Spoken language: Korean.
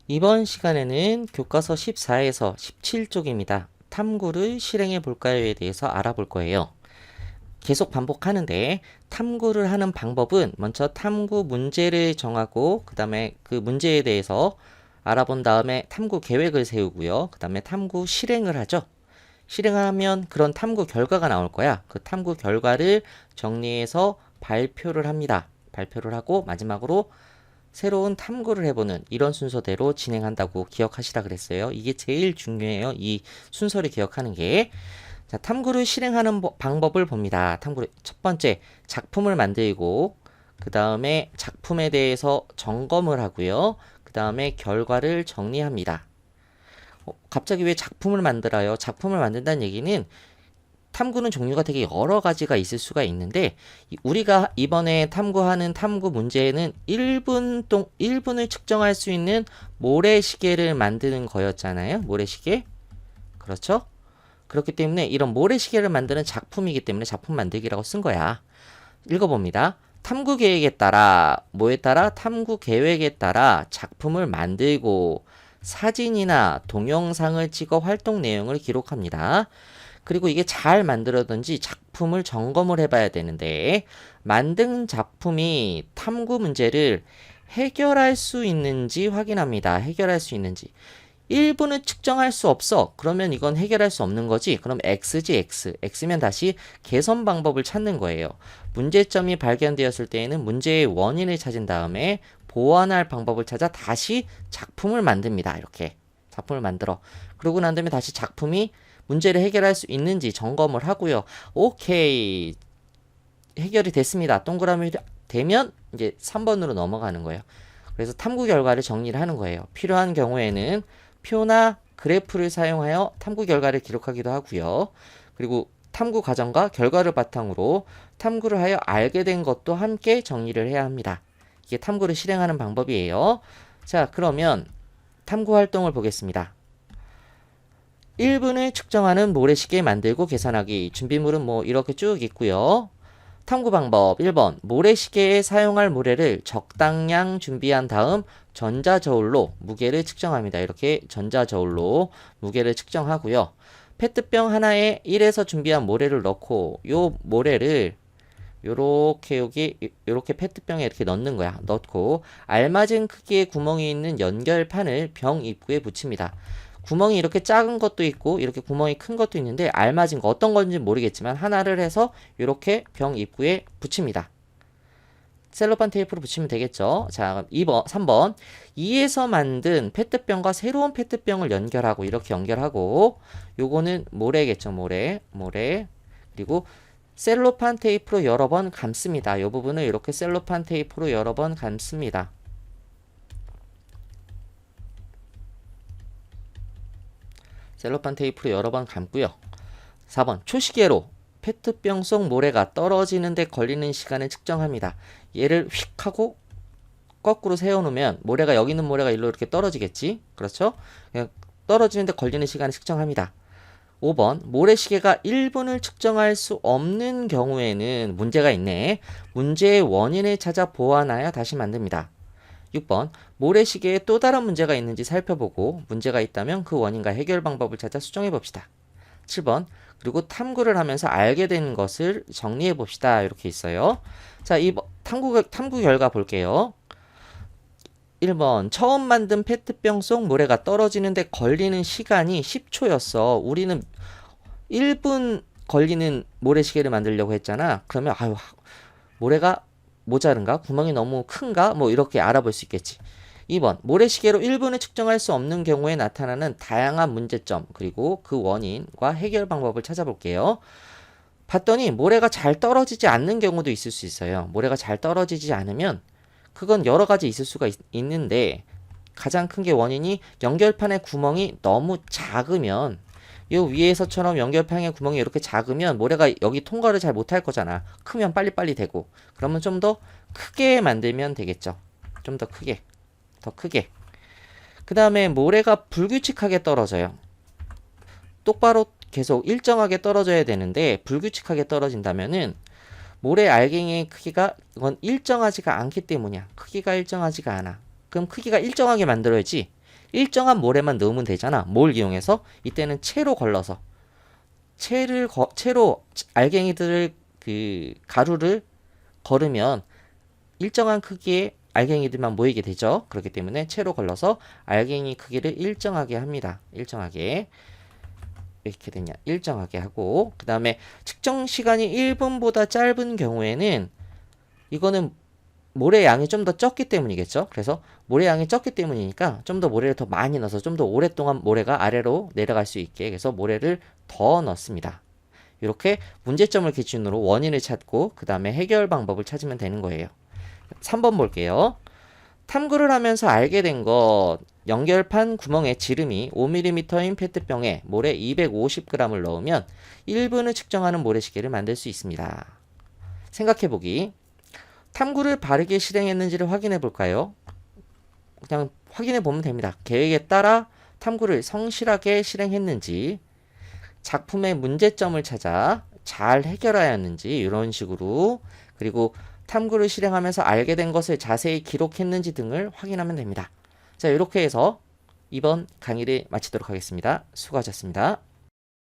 이번 시간에는 교과서 14에서 17쪽입니다. 탐구를 실행해 볼까요에 대해서 알아볼 거예요. 계속 반복하는데 탐구를 하는 방법은 먼저 탐구 문제를 정하고 그 다음에 그 문제에 대해서 알아본 다음에 탐구 계획을 세우고요. 그 다음에 탐구 실행을 하죠. 실행하면 그런 탐구 결과가 나올 거야. 그 탐구 결과를 정리해서 발표를 합니다. 발표를 하고 마지막으로 새로운 탐구를 해보는 이런 순서대로 진행한다고 기억하시라 그랬어요. 이게 제일 중요해요. 이 순서를 기억하는 게. 자, 탐구를 실행하는 방법을 봅니다. 탐구를 첫 번째 작품을 만들고 그 다음에 작품에 대해서 점검을 하고요. 그 다음에 결과를 정리합니다. 갑자기 왜 작품을 만들어요? 작품을 만든다는 얘기는 탐구는 종류가 되게 여러 가지가 있을 수가 있는데 우리가 이번에 탐구하는 탐구 문제는 1분을 측정할 수 있는 모래시계를 만드는 거였잖아요. 모래시계. 그렇죠? 그렇기 때문에 이런 모래시계를 만드는 작품이기 때문에 작품 만들기라고 쓴 거야. 읽어봅니다. 탐구 계획에 따라 뭐에 따라 탐구 계획에 따라 작품을 만들고 사진이나 동영상을 찍어 활동 내용을 기록합니다. 그리고 이게 잘 만들어든지 작품을 점검을 해봐야 되는데 만든 작품이 탐구 문제를 해결할 수 있는지 확인합니다. 해결할 수 있는지. 1분을 측정할 수 없어. 그러면 이건 해결할 수 없는 거지. 그럼 X지 X. X면 다시 개선 방법을 찾는 거예요. 문제점이 발견되었을 때에는 문제의 원인을 찾은 다음에 보완할 방법을 찾아 다시 작품을 만듭니다. 이렇게 작품을 만들어. 그러고 난 다음에 다시 작품이 문제를 해결할 수 있는지 점검을 하고요. 오케이. 해결이 됐습니다. 동그라미 되면 이제 3번으로 넘어가는 거예요. 그래서 탐구 결과를 정리를 하는 거예요. 필요한 경우에는 표나 그래프를 사용하여 탐구 결과를 기록하기도 하고요. 그리고 탐구 과정과 결과를 바탕으로 탐구를 하여 알게 된 것도 함께 정리를 해야 합니다. 이게 탐구를 실행하는 방법이에요. 자, 그러면 탐구 활동을 보겠습니다. 1분을 측정하는 모래시계 만들고 계산하기. 준비물은 뭐 이렇게 쭉 있고요. 탐구 방법 1번 모래시계에 사용할 모래를 적당량 준비한 다음 전자저울로 무게를 측정합니다. 이렇게 전자저울로 무게를 측정하고요. 페트병 하나에 1에서 준비한 모래를 넣고 요 모래를 요렇게 여기 요렇게 페트병에 이렇게 넣는 거야. 넣고 알맞은 크기의 구멍이 있는 연결판을 병 입구에 붙입니다. 구멍이 이렇게 작은 것도 있고 이렇게 구멍이 큰 것도 있는데 알맞은 거 어떤 건지 모르겠지만 하나를 해서 이렇게 병 입구에 붙입니다. 셀로판 테이프로 붙이면 되겠죠. 자, 2번, 3번. 2에서 만든 페트병과 새로운 페트병을 연결하고 이렇게 연결하고 요거는 모래겠죠. 모래. 그리고 셀로판 테이프로 여러 번 감습니다. 이 부분을 이렇게 셀로판 테이프로 여러 번 감습니다. 셀로판 테이프로 여러 번 감고요. 4번 초시계로 페트병 속 모래가 떨어지는데 걸리는 시간을 측정합니다. 얘를 휙 하고 거꾸로 세워놓으면 모래가 여기 있는 모래가 일로 이렇게 떨어지겠지. 그렇죠? 떨어지는데 걸리는 시간을 측정합니다. 5번 모래시계가 1분을 측정할 수 없는 경우에는 문제가 있네. 문제의 원인을 찾아 보완하여 다시 만듭니다. 6번 모래시계에 또 다른 문제가 있는지 살펴보고 문제가 있다면 그 원인과 해결 방법을 찾아 수정해 봅시다. 7번 그리고 탐구를 하면서 알게 된 것을 정리해 봅시다. 이렇게 있어요. 자, 이 탐구 결과 볼게요. 1번 처음 만든 페트병 속 모래가 떨어지는데 걸리는 시간이 10초였어. 우리는 1분 걸리는 모래시계를 만들려고 했잖아. 그러면 아유 모래가 모자른가? 구멍이 너무 큰가? 뭐 이렇게 알아볼 수 있겠지. 2번 모래시계로 1분을 측정할 수 없는 경우에 나타나는 다양한 문제점 그리고 그 원인과 해결 방법을 찾아볼게요. 봤더니 모래가 잘 떨어지지 않는 경우도 있을 수 있어요. 모래가 잘 떨어지지 않으면 그건 여러 가지 있을 수가 있는데 가장 큰 게 원인이 연결판의 구멍이 너무 작으면 요 위에서처럼 연결판의 구멍이 이렇게 작으면 모래가 여기 통과를 잘 못할 거잖아. 크면 빨리빨리 되고 그러면 좀 더 크게 만들면 되겠죠. 좀 더 크게 더 크게. 그 다음에 모래가 불규칙하게 떨어져요. 똑바로 계속 일정하게 떨어져야 되는데 불규칙하게 떨어진다면은 모래 알갱이의 크기가 이건 일정하지가 않기 때문이야. 크기가 일정하지가 않아. 그럼 크기가 일정하게 만들어야지. 일정한 모래만 넣으면 되잖아. 뭘 이용해서? 이때는 채로 걸러서 채로 알갱이들을 그 가루를 걸으면 일정한 크기의 알갱이들만 모이게 되죠. 그렇기 때문에 채로 걸러서 알갱이 크기를 일정하게 합니다. 일정하게. 이렇게 되냐? 일정하게 하고 그 다음에 측정 시간이 1분보다 짧은 경우에는 이거는 모래 양이 좀 더 적기 때문이겠죠. 그래서 모래 양이 적기 때문이니까 좀 더 모래를 더 많이 넣어서 좀 더 오랫동안 모래가 아래로 내려갈 수 있게 그래서 모래를 더 넣습니다. 이렇게 문제점을 기준으로 원인을 찾고 그 다음에 해결 방법을 찾으면 되는 거예요. 3번 볼게요. 탐구를 하면서 알게 된 것, 연결판 구멍에 지름이 5mm인 페트병에 모래 250g을 넣으면 1분을 측정하는 모래시계를 만들 수 있습니다. 생각해보기. 탐구를 바르게 실행했는지를 확인해 볼까요? 그냥 확인해 보면 됩니다. 계획에 따라 탐구를 성실하게 실행했는지, 작품의 문제점을 찾아 잘 해결하였는지 이런 식으로 그리고 탐구를 실행하면서 알게 된 것을 자세히 기록했는지 등을 확인하면 됩니다. 자, 이렇게 해서 이번 강의를 마치도록 하겠습니다. 수고하셨습니다.